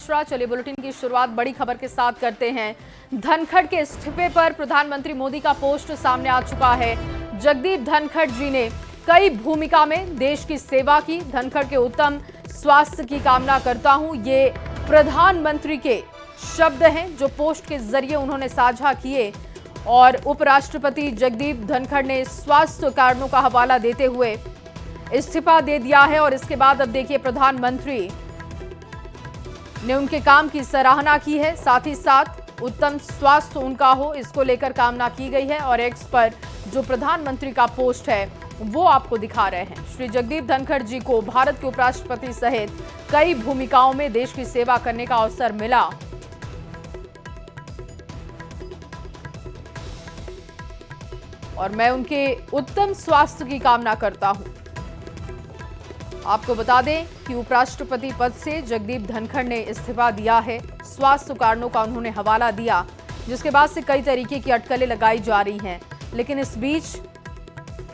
मिश्रा। चलिए बुलेटिन की शुरुआत बड़ी खबर के साथ करते हैं। धनखड़ के इस्तीफे पर प्रधानमंत्री मोदी का पोस्ट सामने आ चुका है। जगदीप धनखड़ जी ने कई भूमिका में देश की सेवा की। धनखड़ के उत्तम स्वास्थ्य की कामना करता हूं, ये प्रधानमंत्री के शब्द हैं जो पोस्ट के जरिए उन्होंने साझा किए। और उपराष्ट्रपति जगदीप धनखड़ ने स्वास्थ्य कारणों का हवाला देते हुए इस्तीफा दे दिया है। और इसके बाद अब देखिए प्रधानमंत्री ने उनके काम की सराहना की है, साथ ही साथ उत्तम स्वास्थ्य उनका हो इसको लेकर कामना की गई है। और एक्स पर जो प्रधानमंत्री का पोस्ट है वो आपको दिखा रहे हैं। श्री जगदीप धनखड़ जी को भारत के उपराष्ट्रपति सहित कई भूमिकाओं में देश की सेवा करने का अवसर मिला। और मैं उनके उत्तम स्वास्थ्य की कामना करता हूं। आपको बता दें कि उपराष्ट्रपति पद से जगदीप धनखड़ ने इस्तीफा दिया है। स्वास्थ्य कारणों का उन्होंने हवाला दिया, जिसके बाद से कई तरीके की अटकलें लगाई जा रही हैं। लेकिन इस बीच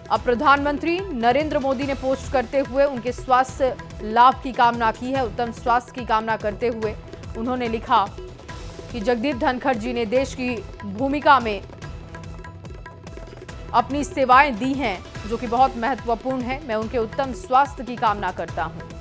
अब प्रधानमंत्री नरेंद्र मोदी ने पोस्ट करते हुए उनके स्वास्थ्य लाभ की कामना की है। उत्तम स्वास्थ्य की कामना करते हुए उन्होंने लिखा कि जगदीप धनखड़ जी ने देश की भूमिका में अपनी सेवाएं दी हैं, जो कि बहुत महत्वपूर्ण है। मैं उनके उत्तम स्वास्थ्य की कामना करता हूं।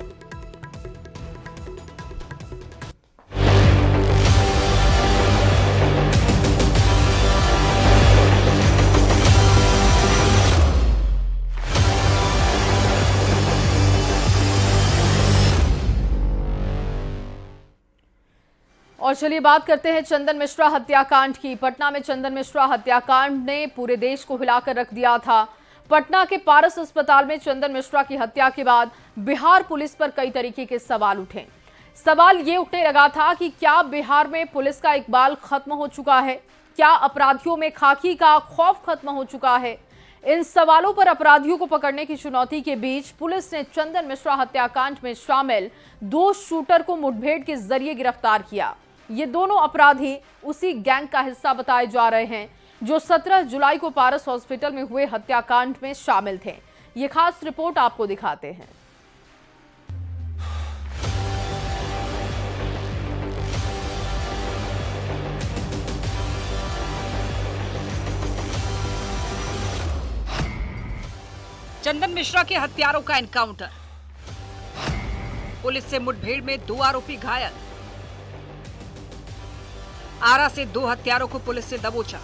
और चलिए बात करते हैं चंदन मिश्रा हत्याकांड की। पटना में चंदन मिश्रा हत्याकांड ने पूरे देश को हिलाकर रख दिया था। पटना के पारस अस्पताल में चंदन मिश्रा की हत्या के बाद बिहार पुलिस पर कई तरीके के सवाल उठे। सवाल ये उठने लगा था कि क्या बिहार में पुलिस का इकबाल खत्म हो चुका है? क्या अपराधियों में खाकी का खौफ खत्म हो चुका है? इन सवालों पर अपराधियों को पकड़ने की चुनौती के बीच पुलिस ने चंदन मिश्रा हत्याकांड में शामिल 2 शूटर को मुठभेड़ के जरिए गिरफ्तार किया। ये दोनों अपराधी उसी गैंग का हिस्सा बताए जा रहे हैं जो 17 जुलाई को पारस हॉस्पिटल में हुए हत्याकांड में शामिल थे। ये खास रिपोर्ट आपको दिखाते हैं। चंदन मिश्रा के हत्यारों का एनकाउंटर। पुलिस से मुठभेड़ में 2 आरोपी घायल। आरा से 2 हत्यारों को पुलिस से दबोचा।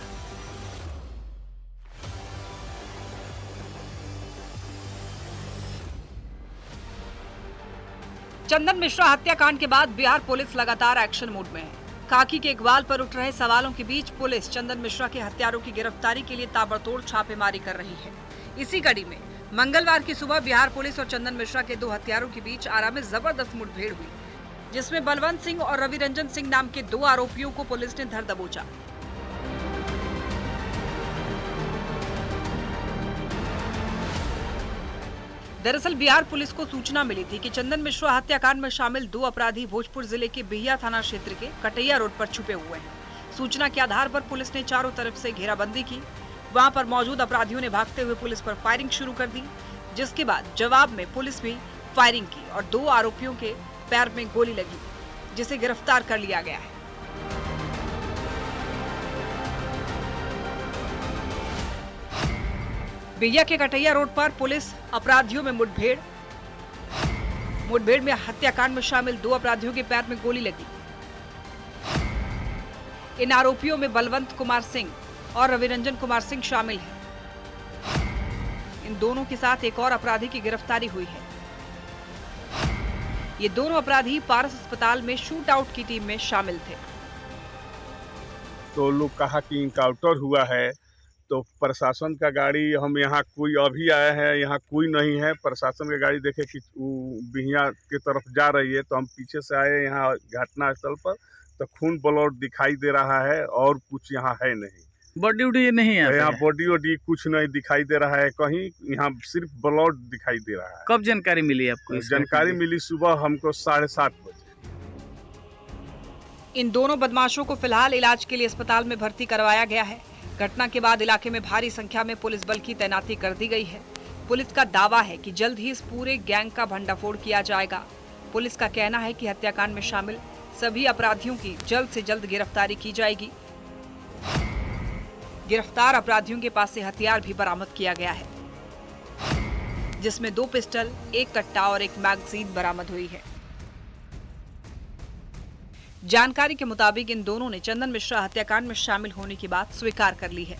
चंदन मिश्रा हत्याकांड के बाद बिहार पुलिस लगातार एक्शन मोड में है। खाकी के इकबाल पर उठ रहे सवालों के बीच पुलिस चंदन मिश्रा के हत्यारों की गिरफ्तारी के लिए ताबड़तोड़ छापेमारी कर रही है। इसी कड़ी में मंगलवार की सुबह बिहार पुलिस और चंदन मिश्रा के 2 हत्यारों के बीच आरा में जबरदस्त मुठभेड़ हुई, जिसमें बलवंत सिंह और रवि रंजन सिंह नाम के 2 आरोपियों को पुलिस ने धर दबोचा। दरअसल बिहार पुलिस को सूचना मिली थी कि चंदन मिश्रा हत्याकांड में शामिल 2 अपराधी भोजपुर जिले के बिहिया थाना क्षेत्र के कटैया रोड पर छुपे हुए हैं। सूचना के आधार पर पुलिस ने चारों तरफ से घेराबंदी की। वहां पर मौजूद अपराधियों ने भागते हुए पुलिस पर फायरिंग शुरू कर दी, जिसके बाद जवाब में पुलिस भी फायरिंग की और 2 आरोपियों के पैर में गोली लगी, जिसे गिरफ्तार कर लिया गया है। बिहिया के कटैया रोड पर पुलिस अपराधियों में मुठभेड़ में हत्याकांड में शामिल 2 अपराधियों के पैर में गोली लगी। इन आरोपियों में बलवंत कुमार सिंह और रविरंजन कुमार सिंह शामिल हैं। इन दोनों के साथ एक और अपराधी की गिरफ्तारी हुई है। ये दोनों अपराधी पारस अस्पताल में शूट आउट की टीम में शामिल थे। तो लोग कहा कि इनकाउंटर हुआ है, तो प्रशासन का गाड़ी हम यहाँ कोई अभी आया है, यहाँ कोई नहीं है। प्रशासन की गाड़ी देखे कि बिहिया की तरफ जा रही है, तो हम पीछे से आए यहाँ घटनास्थल पर, तो खून ब्लड दिखाई दे रहा है और कुछ यहाँ है नहीं। बॉडी उडी नहीं है यहाँ बॉडी वॉडी कुछ नहीं दिखाई दे रहा है कहीं, यहाँ सिर्फ ब्लड दिखाई दे रहा है। कब जानकारी मिली आपको? जानकारी मिली सुबह हमको 7:30 बजे। इन दोनों बदमाशों को फिलहाल इलाज के लिए अस्पताल में भर्ती करवाया गया है। घटना के बाद इलाके में भारी संख्या में पुलिस बल की तैनाती कर दी गई है। पुलिस का दावा है कि जल्द ही इस पूरे गैंग का भंडाफोड़ किया जाएगा। पुलिस का कहना है कि हत्याकांड में शामिल सभी अपराधियों की जल्द से जल्द गिरफ्तारी की जाएगी। गिरफ्तार अपराधियों के पास से हथियार भी बरामद किया गया है, जिसमें 2 पिस्टल, 1 कट्टा और 1 मैगजीन बरामद हुई है। जानकारी के मुताबिक इन दोनों ने चंदन मिश्रा हत्याकांड में शामिल होने की बात स्वीकार कर ली है।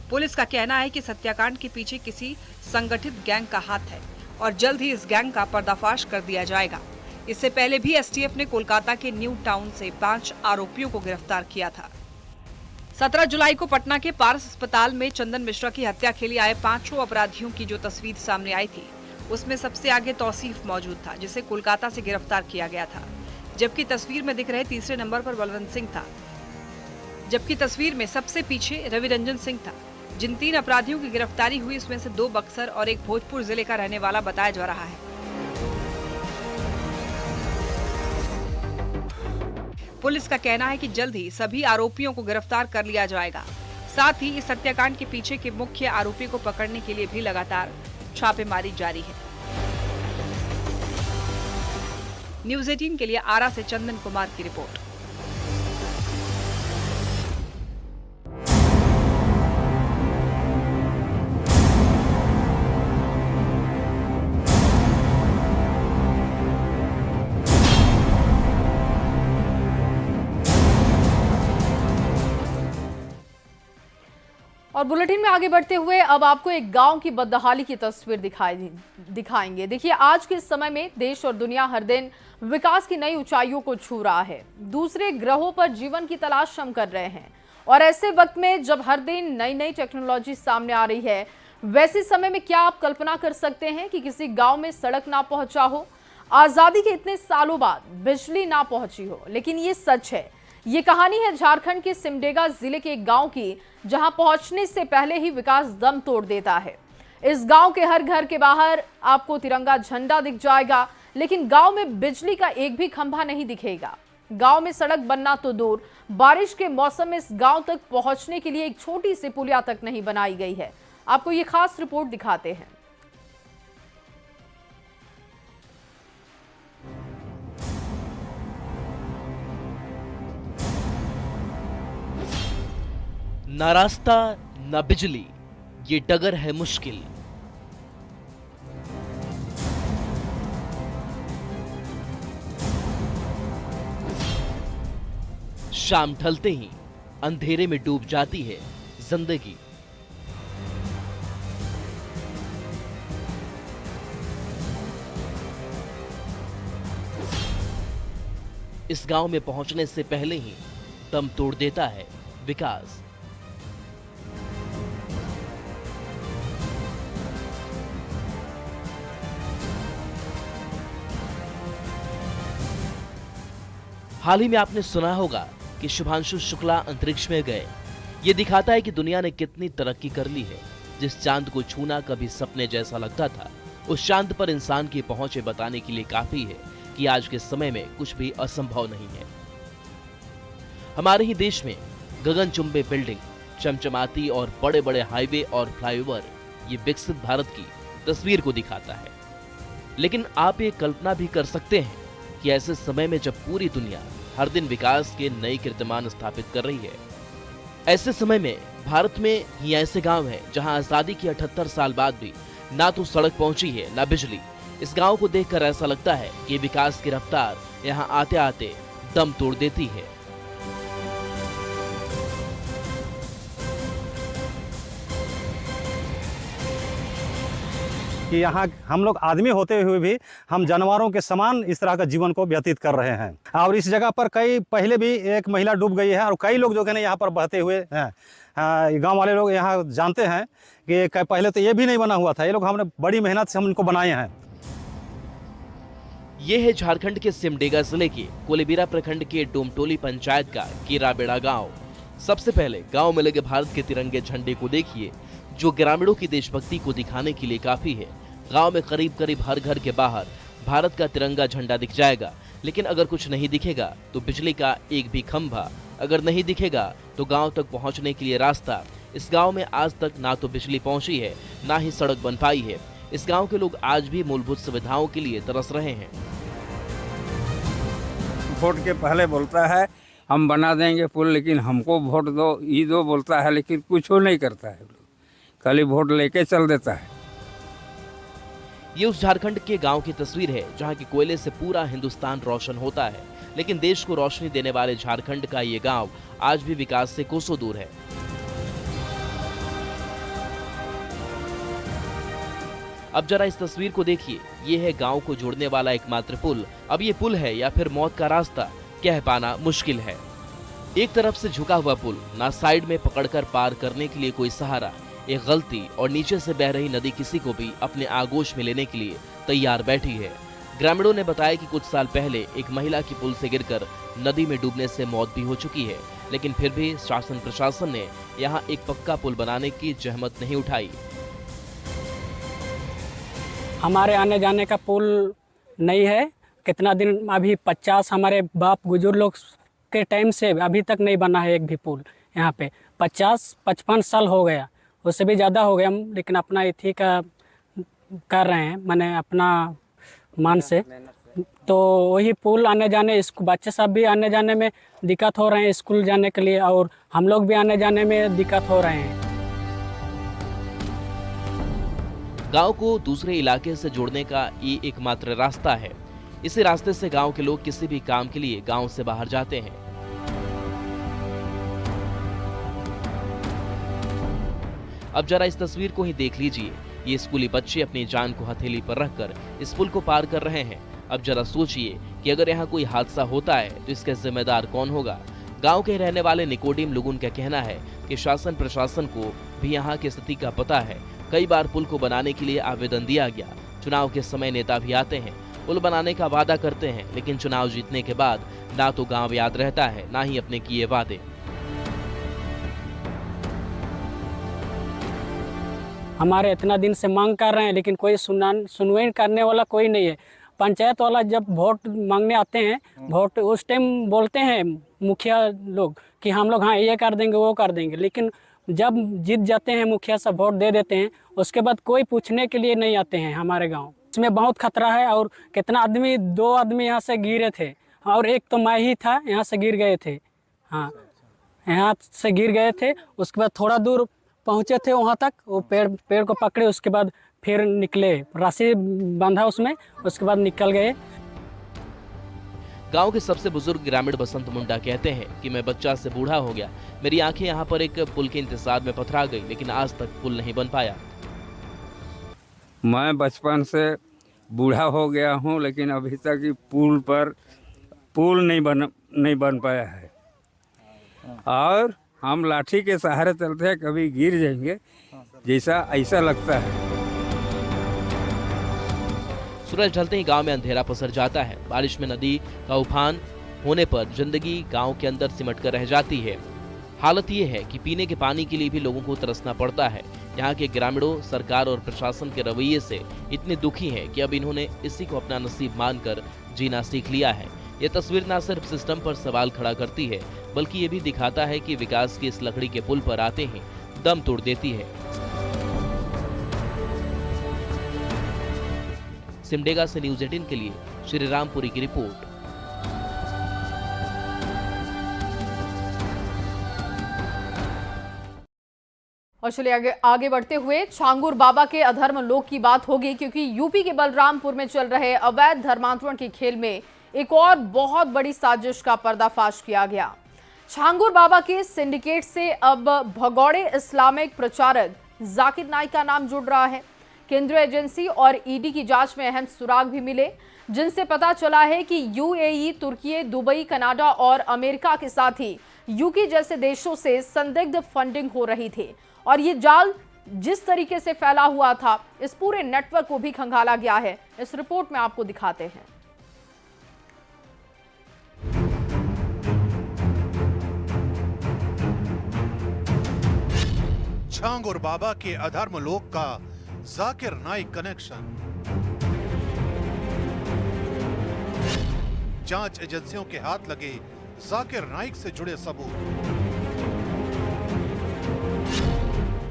पुलिस का कहना है कि इस हत्याकांड के पीछे किसी संगठित गैंग का हाथ है और जल्द ही इस गैंग का पर्दाफाश कर दिया जाएगा। इससे पहले भी एसटीएफ ने कोलकाता के न्यू टाउन से 5 आरोपियों को गिरफ्तार किया था। 17 जुलाई को पटना के पारस अस्पताल में चंदन मिश्रा की हत्या के लिए आए 5 अपराधियों की जो तस्वीर सामने आई थी, उसमें सबसे आगे तौसीफ मौजूद था, जिसे कोलकाता से गिरफ्तार किया गया था। जबकि तस्वीर में दिख रहे तीसरे नंबर पर बलवंत सिंह था, जबकि तस्वीर में सबसे पीछे रवि रंजन सिंह था। जिन 3 अपराधियों की गिरफ्तारी हुई उसमें से 2 बक्सर और 1 भोजपुर जिले का रहने वाला बताया जा रहा है। पुलिस का कहना है कि जल्द ही सभी आरोपियों को गिरफ्तार कर लिया जाएगा। साथ ही इस हत्याकांड के पीछे के मुख्य आरोपी को पकड़ने के लिए भी लगातार छापेमारी जारी है। न्यूज़ 18 के लिए आरा से चंदन कुमार की रिपोर्ट। और बुलेटिन में आगे बढ़ते हुए अब आपको एक गांव की बदहाली की तस्वीर दिखाएंगे। देखिए, आज के समय में देश और दुनिया हर दिन विकास की नई ऊंचाइयों को छू रहा है। दूसरे ग्रहों पर जीवन की तलाश हम कर रहे हैं और ऐसे वक्त में जब हर दिन नई नई टेक्नोलॉजी सामने आ रही है, वैसे समय में क्या आप कल्पना कर सकते हैं कि किसी गाँव में सड़क ना पहुंचा हो, आजादी के इतने सालों बाद बिजली ना पहुंची हो? लेकिन ये सच है। ये कहानी है झारखंड के सिमडेगा जिले के एक गांव की, जहां पहुंचने से पहले ही विकास दम तोड़ देता है। इस गांव के हर घर के बाहर आपको तिरंगा झंडा दिख जाएगा, लेकिन गांव में बिजली का एक भी खंभा नहीं दिखेगा। गांव में सड़क बनना तो दूर, बारिश के मौसम में इस गांव तक पहुंचने के लिए एक छोटी सी पुलिया तक नहीं बनाई गई है। आपको ये खास रिपोर्ट दिखाते हैं। ना रास्ता ना बिजली, ये डगर है मुश्किल। शाम ढलते ही अंधेरे में डूब जाती है जिंदगी। इस गांव में पहुंचने से पहले ही दम तोड़ देता है विकास। हाल ही में आपने सुना होगा कि शुभांशु शुक्ला अंतरिक्ष में गए। ये दिखाता है कि दुनिया ने कितनी तरक्की कर ली है। जिस चांद को छूना कभी सपने जैसा लगता था, उस चांद पर इंसान की पहुंचे बताने के लिए काफी है कि आज के समय में कुछ भी असंभव नहीं है। हमारे ही देश में गगनचुंबी बिल्डिंग, चमचमाती और बड़े बड़े हाईवे और फ्लाईओवर, ये विकसित भारत की तस्वीर को दिखाता है। लेकिन आप ये कल्पना भी कर सकते हैं कि ऐसे समय में जब पूरी दुनिया हर दिन विकास के नए कीर्तिमान स्थापित कर रही है, ऐसे समय में भारत में ही ऐसे गांव हैं जहां आजादी के 78 साल बाद भी ना तो सड़क पहुंची है ना बिजली। इस गांव को देखकर ऐसा लगता है कि विकास की रफ्तार यहां आते आते दम तोड़ देती है। कि यहाँ हम लोग आदमी होते हुए भी हम जानवरों के समान इस तरह का जीवन को व्यतीत कर रहे हैं। और इस जगह पर कई पहले भी एक महिला डूब गई है और कई लोग जो है ना यहाँ पर बहते हुए हैं। गांव वाले लोग यहाँ जानते हैं कि पहले तो ये भी नहीं बना हुआ था। ये लोग हमने बड़ी मेहनत से हम इनको बनाए हैं। ये है झारखंड के सिमडेगा जिले के कोलेबिरा प्रखंड के डोमटोली पंचायत का कीराबेड़ा गांव। सबसे पहले गांव में लगे भारत के तिरंगे झंडे को देखिए, जो ग्रामीणों की देशभक्ति को दिखाने के लिए काफी है। गांव में करीब करीब हर घर के बाहर भारत का तिरंगा झंडा दिख जाएगा। लेकिन अगर कुछ नहीं दिखेगा तो बिजली का एक भी खंभा, अगर नहीं दिखेगा तो गांव तक पहुंचने के लिए रास्ता। इस गांव में आज तक ना तो बिजली पहुंची है, ना ही सड़क बन पाई है। इस गांव के लोग आज भी मूलभूत सुविधाओं के लिए तरस रहे हैं। वोट के पहले बोलता है हम बना देंगे पुल, लेकिन हमको वोट दो, ये दो बोलता है, लेकिन कुछ नहीं करता है, खाली वोट लेके चल देता है। ये उस झारखंड के गांव की तस्वीर है जहां की कोयले से पूरा हिंदुस्तान रोशन होता है, लेकिन देश को रोशनी देने वाले झारखंड का ये गांव आज भी विकास से कोसों दूर है। अब जरा इस तस्वीर को देखिए, ये है गांव को जोड़ने वाला एकमात्र पुल। अब ये पुल है या फिर मौत का रास्ता, कह पाना मुश्किल है। एक तरफ से झुका हुआ पुल, ना साइड में पकड़कर पार करने के लिए कोई सहारा, एक गलती और नीचे से बह रही नदी किसी को भी अपने आगोश में लेने के लिए तैयार बैठी है। ग्रामीणों ने बताया कि कुछ साल पहले एक महिला की पुल से गिरकर नदी में डूबने से मौत भी हो चुकी है, लेकिन फिर भी शासन प्रशासन ने यहाँ एक पक्का पुल बनाने की जहमत नहीं उठाई। हमारे आने जाने का पुल नहीं है, कितना दिन अभी 50 हमारे बाप बुजुर्ग लोग के टाइम से अभी तक नहीं बना है एक भी पुल यहाँ पे। 50-55 साल हो गया, उससे भी ज़्यादा हो गया हम, लेकिन अपना इथी का कर रहे हैं, मैंने अपना मान से। तो वही पुल आने जाने, बच्चे सब भी आने जाने में दिक्कत हो रहे हैं स्कूल जाने के लिए, और हम लोग भी आने जाने में दिक्कत हो रहे हैं। गांव को दूसरे इलाके से जोड़ने का ये एकमात्र रास्ता है। इसी रास्ते से गांव के लोग किसी भी काम के लिए गांव से बाहर जाते हैं। अब जरा इस तस्वीर को ही देख लीजिए, ये स्कूली बच्चे अपनी जान को हथेली पर रखकर इस पुल को पार कर रहे हैं। अब जरा सोचिए कि अगर यहाँ कोई हादसा होता है तो इसका जिम्मेदार कौन होगा। गांव के रहने वाले निकोडिम लुगुन का कहना है कि शासन प्रशासन को भी यहाँ की स्थिति का पता है। कई बार पुल को बनाने के लिए आवेदन दिया गया। चुनाव के समय नेता भी आते हैं, पुल बनाने का वादा करते हैं, लेकिन चुनाव जीतने के बाद ना तो गांव याद रहता है, ना ही अपने किए वादे। हमारे इतना दिन से मांग कर रहे हैं, लेकिन कोई सुनवाई करने वाला कोई नहीं है। पंचायत वाला जब वोट मांगने आते हैं, वोट उस टाइम बोलते हैं मुखिया लोग कि हम लोग हाँ ये कर देंगे वो कर देंगे, लेकिन जब जीत जाते हैं मुखिया सब वोट दे देते हैं, उसके बाद कोई पूछने के लिए नहीं आते हैं हमारे गांव। इसमें बहुत खतरा है, और कितना आदमी, 2 आदमी यहाँ से गिरे थे, और एक तो मैं ही था, यहाँ से गिर गए थे। हाँ, यहाँ से गिर गए थे। उसके बाद थोड़ा दूर पहुँचे थे, वहाँ तक वो पेड़ को पकड़े, उसके बाद फिर निकले, रस्सी बांधा उसमें, उसके बाद निकल गए। गांव के सबसे बुजुर्ग ग्रामीण बसंत मुंडा कहते हैं कि मैं बच्चा से बूढ़ा हो गया, मेरी आंखें यहाँ पर एक पुल के इंतजार में पथरा गई, लेकिन आज तक पुल नहीं बन पाया। मैं बचपन से बूढ़ा हो गया हूँ, लेकिन अभी तक पुल नहीं बन पाया है, और हम लाठी के सहारे चलते हैं, कभी गिर जाएंगे जैसा ऐसा लगता है। सूरज ढलते ही गांव में अंधेरा पसर जाता है। बारिश में नदी का उफान होने पर जिंदगी गांव के अंदर सिमट कर रह जाती है। हालत ये है कि पीने के पानी के लिए भी लोगों को तरसना पड़ता है। यहाँ के ग्रामीणों, सरकार और प्रशासन के रवैये से इतने दुखी हैं कि अब इन्होंने इसी को अपना नसीब मानकर जीना सीख लिया है। ये तस्वीर न सिर्फ सिस्टम पर सवाल खड़ा करती है, बल्कि ये भी दिखाता है कि विकास की इस लकड़ी के पुल पर आते ही दम तोड़ देती है। सिमडेगा से न्यूज़ 18 के लिए श्री रामपुरी की रिपोर्ट। और चलिए आगे बढ़ते हुए छांगुर बाबा के अधर्म लोक की बात होगी, क्योंकि यूपी के बलरामपुर में चल रहे अवैध धर्मांतरण के खेल में एक और बहुत बड़ी साजिश का पर्दाफाश किया गया। छांगुर बाबा के सिंडिकेट से अब भगौड़े इस्लामिक प्रचारक जाकिर नाइक का नाम जुड़ रहा है। केंद्रीय एजेंसी और ईडी की जांच में अहम सुराग भी मिले, जिनसे पता चला है कि यूएई, तुर्की, दुबई, कनाडा और अमेरिका के साथ ही यूके जैसे देशों से संदिग्ध फंडिंग हो रही थी, और ये जाल जिस तरीके से फैला हुआ था, इस पूरे नेटवर्क को भी खंगाला गया है। इस रिपोर्ट में आपको दिखाते हैं। छांगुर बाबा के अधर्म लोक का जाकिर नाइक कनेक्शन। जांच एजेंसियों के हाथ लगे जाकिर नाइक से जुड़े सबूत।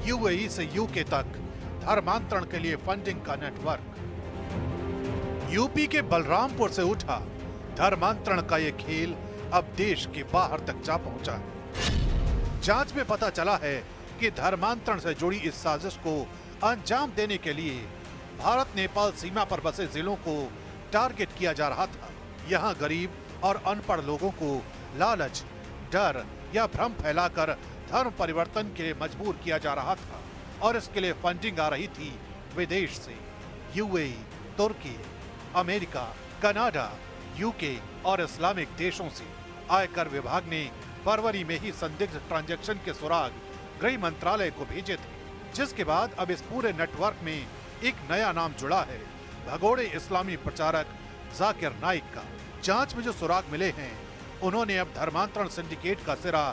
यूएई से यूके तक धर्मांतरण के लिए फंडिंग का नेटवर्क। यूपी के बलरामपुर से उठा धर्मांतरण का ये खेल अब देश के बाहर तक जा पहुंचा है। जांच में पता चला है कि धर्मांतरण से जुड़ी इस साजिश को अंजाम देने के लिए भारत नेपाल सीमा पर बसे जिलों को टारगेट किया जा रहा था। यहाँ गरीब और अनपढ़ लोगों को लालच, डर या भ्रम फैलाकर धर्म परिवर्तन के लिए मजबूर किया जा रहा था और इसके लिए फंडिंग आ रही थी विदेश से। यूएई, तुर्की, अमेरिका, कनाडा, यूके और इस्लामिक देशों से। आयकर विभाग ने फरवरी में ही संदिग्ध ट्रांजैक्शन के सुराग गृह मंत्रालय को भेजे थे, जिसके बाद अब इस पूरे नेटवर्क में एक नया नाम जुड़ा है, भगोड़े इस्लामी प्रचारक जाकिर नाइक का। जांच में जो सुराग मिले हैं, उन्होंने अब धर्मांतरण सिंडिकेट का सिरा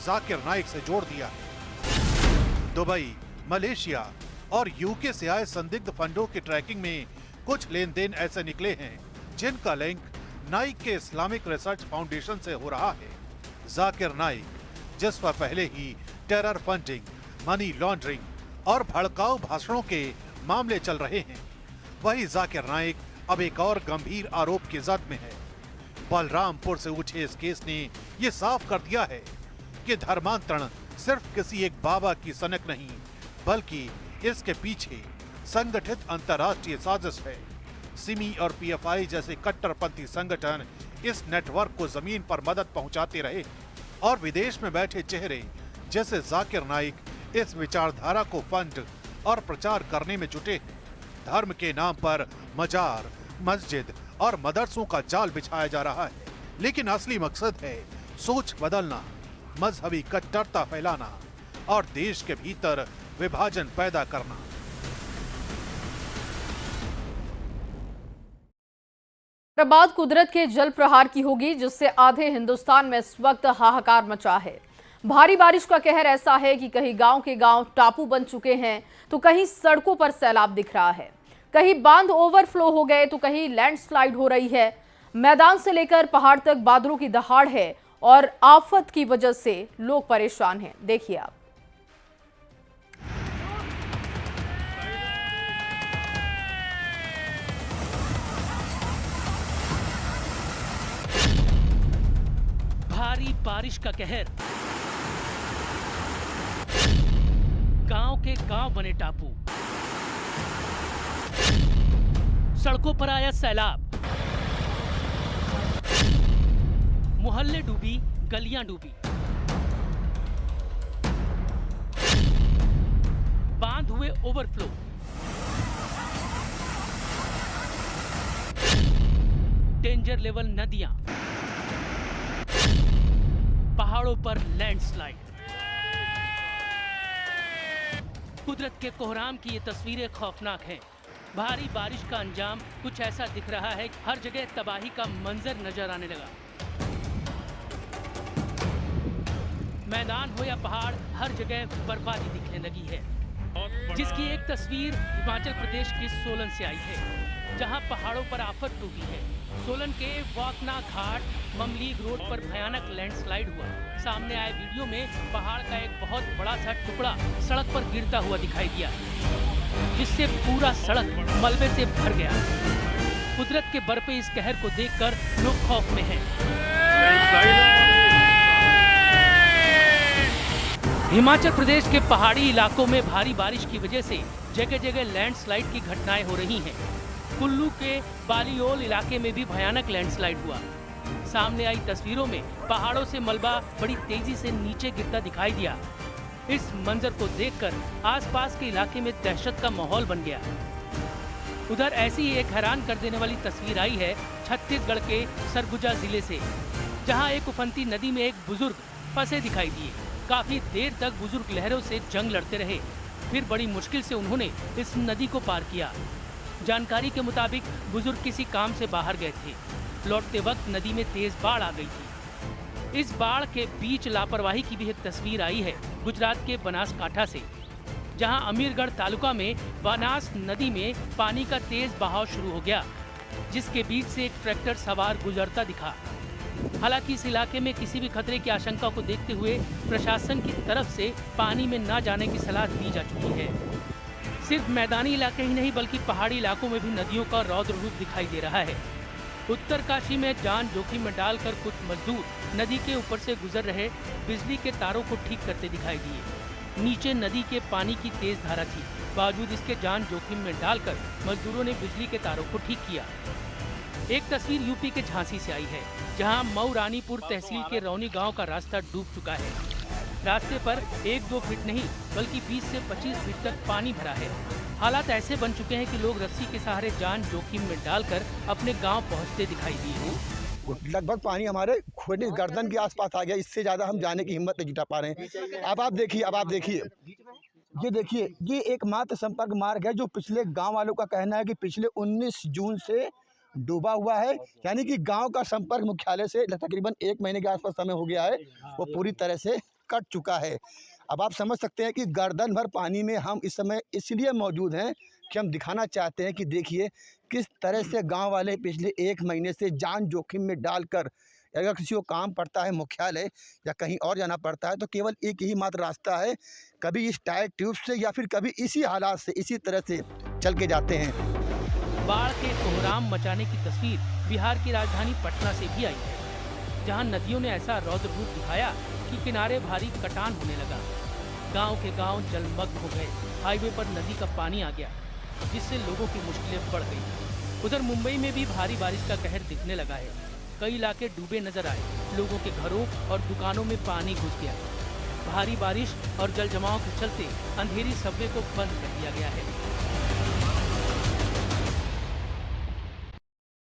जाकिर नाइक से जोड़ दिया है। दुबई, मलेशिया और यूके से आए संदिग्ध फंडों की ट्रैकिंग में कुछ लेन देन ऐसे निकले हैं जिनका लिंक नाइक के इस्लामिक रिसर्च फाउंडेशन से हो रहा है। जाकिर नाइक, जिस पर पहले ही टेरर फंडिंग, मनी लॉन्ड्रिंग और भड़काऊ भाषणों के मामले चल रहे हैं, वही जाकिर नाइक अब एक और गंभीर आरोप की जद में है। बलरामपुर से उठे इस केस ने ये साफ कर दिया है कि धर्मांतरण सिर्फ किसी एक बाबा की सनक नहीं, बल्कि इसके पीछे संगठित अंतर्राष्ट्रीय साजिश है। सिमी और पीएफआई जैसे कट्टरपंथी संगठन इस नेटवर्क को जमीन पर मदद पहुंचाते रहे और विदेश में बैठे चेहरे जैसे जाकिर नाइक इस विचारधारा को फंड और प्रचार करने में जुटे हैं। धर्म के नाम पर मजार, मस्जिद और मदरसों का जाल बिछाया जा रहा है, लेकिन असली मकसद है सोच बदलना, मजहबी कट्टरता फैलाना और देश के भीतर विभाजन पैदा करना। बर्बाद कुदरत के जल प्रहार की होगी, जिससे आधे हिंदुस्तान में इस वक्त हाहाकार मचा है। भारी बारिश का कहर ऐसा है कि कहीं गांव के गांव टापू बन चुके हैं, तो कहीं सड़कों पर सैलाब दिख रहा है, कहीं बांध ओवरफ्लो हो गए तो कहीं लैंडस्लाइड हो रही है। मैदान से लेकर पहाड़ तक बादलों की दहाड़ है और आफत की वजह से लोग परेशान हैं। देखिए आप। भारी बारिश का कहर, गांव के गांव बने टापू, सड़कों पर आया सैलाब, मोहल्ले डूबी, गलियां डूबी, बांध हुए ओवरफ्लो, डेंजर लेवल नदियां, पहाड़ों पर लैंडस्लाइड। कुदरत के कोहराम की ये तस्वीरें खौफनाक हैं। भारी बारिश का अंजाम कुछ ऐसा दिख रहा है, हर जगह तबाही का मंजर नजर आने लगा। मैदान हो या पहाड़, हर जगह बर्बादी दिखने लगी है, जिसकी एक तस्वीर हिमाचल प्रदेश के सोलन से आई है, जहां पहाड़ों पर आफत टूटी है। सोलन के वाकना घाट ममलीग रोड पर भयानक लैंडस्लाइड हुआ। सामने आए वीडियो में पहाड़ का एक बहुत बड़ा सा टुकड़ा सड़क पर गिरता हुआ दिखाई दिया, जिससे पूरा सड़क मलबे से भर गया। कुदरत के बरपे इस कहर को देखकर लोग खौफ में हैं। हिमाचल प्रदेश के पहाड़ी इलाकों में भारी बारिश की वजह से जगह जगह लैंडस्लाइड की घटनाएं हो रही हैं। कुल्लू के बालियोल इलाके में भी भयानक लैंडस्लाइड हुआ। सामने आई तस्वीरों में पहाड़ों से मलबा बड़ी तेजी से नीचे गिरता दिखाई दिया। इस मंजर को देखकर आसपास के इलाके में दहशत का माहौल बन गया। उधर ऐसी एक हैरान कर देने वाली तस्वीर आई है छत्तीसगढ़ के सरगुजा जिले से, जहां एक उफनती नदी में एक बुजुर्ग फंसे दिखाई दिए। काफी देर तक बुजुर्ग लहरों से जंग लड़ते रहे, फिर बड़ी मुश्किल से उन्होंने इस नदी को पार किया। जानकारी के मुताबिक बुजुर्ग किसी काम से बाहर गए थे। लौटते वक्त नदी में तेज बाढ़ आ गई थी। इस बाढ़ के बीच लापरवाही की भी एक तस्वीर आई है गुजरात के बनासकांठा से, जहां अमीरगढ़ तालुका में बनास नदी में पानी का तेज बहाव शुरू हो गया, जिसके बीच से एक ट्रैक्टर सवार गुजरता दिखा। हालांकि इस इलाके में किसी भी खतरे की आशंका को देखते हुए प्रशासन की तरफ से पानी में न जाने की सलाह दी जा चुकी है। सिर्फ मैदानी इलाके ही नहीं बल्कि पहाड़ी इलाकों में भी नदियों का रौद्र रूप दिखाई दे रहा है। उत्तरकाशी में जान जोखिम में डालकर कुछ मजदूर नदी के ऊपर से गुजर रहे बिजली के तारों को ठीक करते दिखाई दिए। नीचे नदी के पानी की तेज धारा थी, बावजूद इसके जान जोखिम में डालकर मजदूरों ने बिजली के तारों को ठीक किया। एक तस्वीर यूपी के झांसी से आई है, जहां मऊ रानीपुर तहसील के रौनी गांव का रास्ता डूब चुका है। रास्ते पर 1-2 फीट नहीं बल्कि 20 से 25 फीट तक पानी भरा है। हालात ऐसे बन चुके हैं कि लोग रस्सी के सहारे जान जोखिम में डालकर अपने गांव पहुंचते दिखाई दिए। लगभग पानी हमारे घुटने गर्दन के आसपास आ गया, इससे ज्यादा हम जाने की हिम्मत नहीं जुटा पा रहे हैं। अब आप देखिए, ये एकमात्र संपर्क मार्ग है जो पिछले गांव वालों का कहना है कि पिछले 19 जून से डूबा हुआ है, यानी कि गांव का संपर्क मुख्यालय से तकरीबन 1 महीने के आसपास समय हो गया है, वो पूरी तरह से कट चुका है। अब आप समझ सकते हैं कि गर्दन भर पानी में हम इस समय इसलिए मौजूद हैं कि हम दिखाना चाहते हैं कि देखिए किस तरह से गांव वाले पिछले 1 महीने से जान जोखिम में डालकर, अगर किसी को काम पड़ता है मुख्यालय या कहीं और जाना पड़ता है तो केवल एक ही मात्र रास्ता है, कभी इस टायर ट्यूब से या फिर कभी इसी हालात से इसी तरह से चल के जाते हैं। बाढ़ के कोहराम मचाने की तस्वीर बिहार की राजधानी पटना से भी आई है, जहां नदियों ने ऐसा रौद्र रूप दिखाया कि किनारे भारी कटान होने लगा। गांव के गांव जलमग्न हो गए, हाईवे पर नदी का पानी आ गया, जिससे लोगों की मुश्किलें बढ़ गई। उधर मुंबई में भी भारी बारिश का कहर दिखने लगा है, कई इलाके डूबे नजर आए, लोगों के घरों और दुकानों में पानी घुस गया। भारी बारिश और जल जमाव के चलते अंधेरी सबवे को बंद कर दिया गया है।